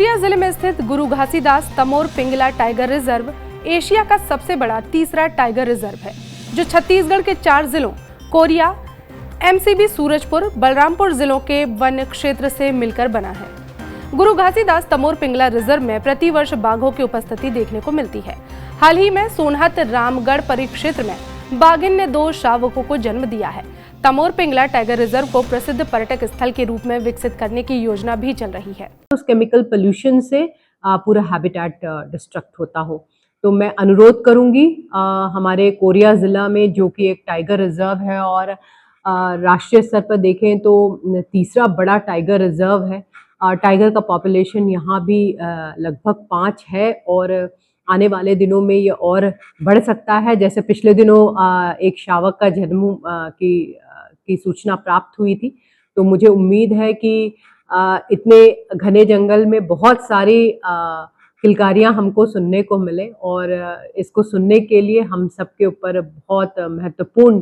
Korea जिले में स्थित Guru Ghasidas Tamor Pingla tiger reserve Asia का सबसे बड़ा तीसरा टाइगर रिजर्व है, जो छत्तीसगढ़ के 4 जिलों कोरिया, एमसीबी सूरजपुर, बलरामपुर जिलों के वन क्षेत्र से मिलकर बना है। गुरु घासीदास तमोर पिंगला रिजर्व में प्रतिवर्ष बाघों की उपस्थिति देखने को मिलती है। हाल ही में सोनहत रामगढ़ परिक्षेत्र में बाघिन ने 2 शावकों को जन्म दिया है। तमोर पिंगला टाइगर रिजर्व को प्रसिद्ध पर्यटक स्थल के रूप में विकसित करने की योजना भी चल रही है। उस केमिकल पोल्यूशन से पूरा हैबिटेट डिस्ट्रक्ट होता हो, तो मैं अनुरोध करूंगी हमारे कोरिया जिला में, जो कि एक टाइगर रिजर्व है और राष्ट्रीय स्तर पर देखें तो तीसरा बड़ा टाइगर रिजर्व है। टाइगर का पॉपुलेशन यहाँ भी लगभग 5 है और आने वाले दिनों में ये और बढ़ सकता है। जैसे पिछले दिनों एक शावक का जन्म की सूचना प्राप्त हुई थी, तो मुझे उम्मीद है कि इतने घने जंगल में बहुत सारी किलकारियां हमको सुनने को मिले और इसको सुनने के लिए हम सबके ऊपर बहुत महत्वपूर्ण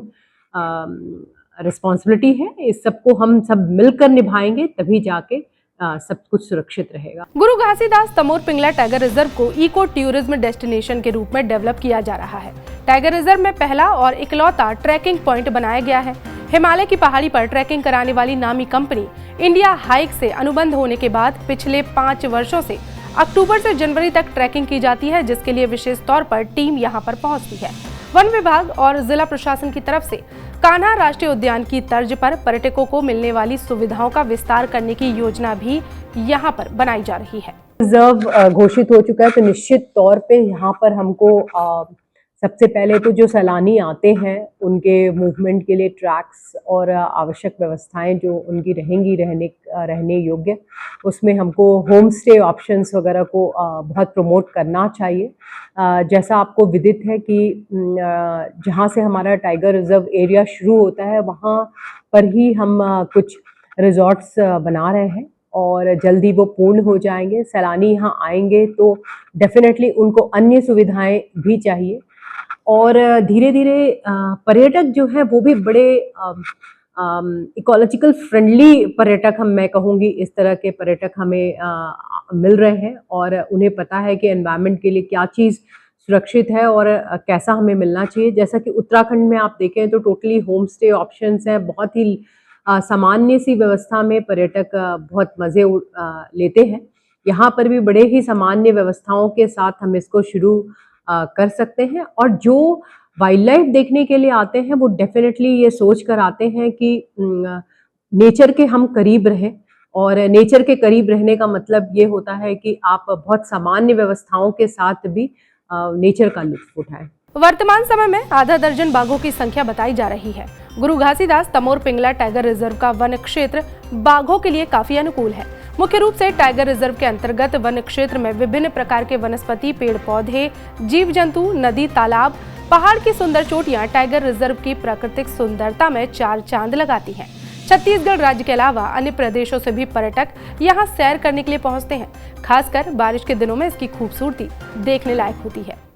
रिस्पॉन्सिबिलिटी है। इस सबको हम सब मिलकर निभाएंगे, तभी जाके सब कुछ सुरक्षित रहेगा। गुरु घासीदास तमोर पिंगला टाइगर रिजर्व को इको टूरिज्म डेस्टिनेशन के रूप में डेवलप किया जा रहा है। टाइगर रिजर्व में पहला और इकलौता ट्रैकिंग पॉइंट बनाया गया है। हिमालय की पहाड़ी पर ट्रैकिंग कराने वाली नामी कंपनी इंडिया हाइक से अनुबंध होने के बाद पिछले 5 वर्षों से अक्टूबर से जनवरी तक ट्रैकिंग की जाती है, जिसके लिए विशेष तौर पर टीम यहां पर पहुंचती है। वन विभाग और जिला प्रशासन की तरफ से कान्हा राष्ट्रीय उद्यान की तर्ज पर पर्यटकों को मिलने वाली सुविधाओं का विस्तार करने की योजना भी यहां पर बनाई जा रही है। रिजर्व घोषित हो चुका है, तो निश्चित तौर पे यहाँ पर हमको सबसे पहले तो जो सैलानी आते हैं उनके मूवमेंट के लिए ट्रैक्स और आवश्यक व्यवस्थाएं जो उनकी रहेंगी रहने योग्य, उसमें हमको होम स्टे ऑप्शंस वगैरह को बहुत प्रमोट करना चाहिए। जैसा आपको विदित है कि जहाँ से हमारा टाइगर रिजर्व एरिया शुरू होता है, वहाँ पर ही हम कुछ रिजॉर्ट्स बना रहे हैं और जल्दी वो पूर्ण हो जाएंगे। सैलानी यहाँ आएंगे तो डेफिनेटली उनको अन्य सुविधाएं भी चाहिए और धीरे धीरे पर्यटक जो है वो भी बड़े इकोलॉजिकल फ्रेंडली पर्यटक, मैं कहूँगी इस तरह के पर्यटक हमें मिल रहे हैं और उन्हें पता है कि एनवायरनमेंट के लिए क्या चीज़ सुरक्षित है और कैसा हमें मिलना चाहिए। जैसा कि उत्तराखंड में आप देखें तो टोटली होम स्टे ऑप्शंस हैं, बहुत ही सामान्य सी व्यवस्था में पर्यटक बहुत मज़े लेते हैं। यहाँ पर भी बड़े ही सामान्य व्यवस्थाओं के साथ हम इसको शुरू कर सकते हैं और जो वाइल्ड लाइफ देखने के लिए आते हैं वो डेफिनेटली ये सोच कर आते हैं कि नेचर के हम करीब रहें, और नेचर के करीब रहने का मतलब ये होता है कि आप बहुत सामान्य व्यवस्थाओं के साथ भी नेचर का लुत्फ उठाएं। वर्तमान समय में आधा दर्जन बाघों की संख्या बताई जा रही है। गुरु घासीदास तमोर पिंगला टाइगर रिजर्व का वन क्षेत्र बाघों के लिए काफी अनुकूल है। मुख्य रूप से टाइगर रिजर्व के अंतर्गत वन क्षेत्र में विभिन्न प्रकार के वनस्पति, पेड़ पौधे, जीव जंतु, नदी, तालाब, पहाड़ की सुंदर चोटियां टाइगर रिजर्व की प्राकृतिक सुंदरता में 4 चांद लगाती हैं। छत्तीसगढ़ राज्य के अलावा अन्य प्रदेशों से भी पर्यटक यहां सैर करने के लिए पहुंचते हैं। खासकर बारिश के दिनों में इसकी खूबसूरती देखने लायक होती है।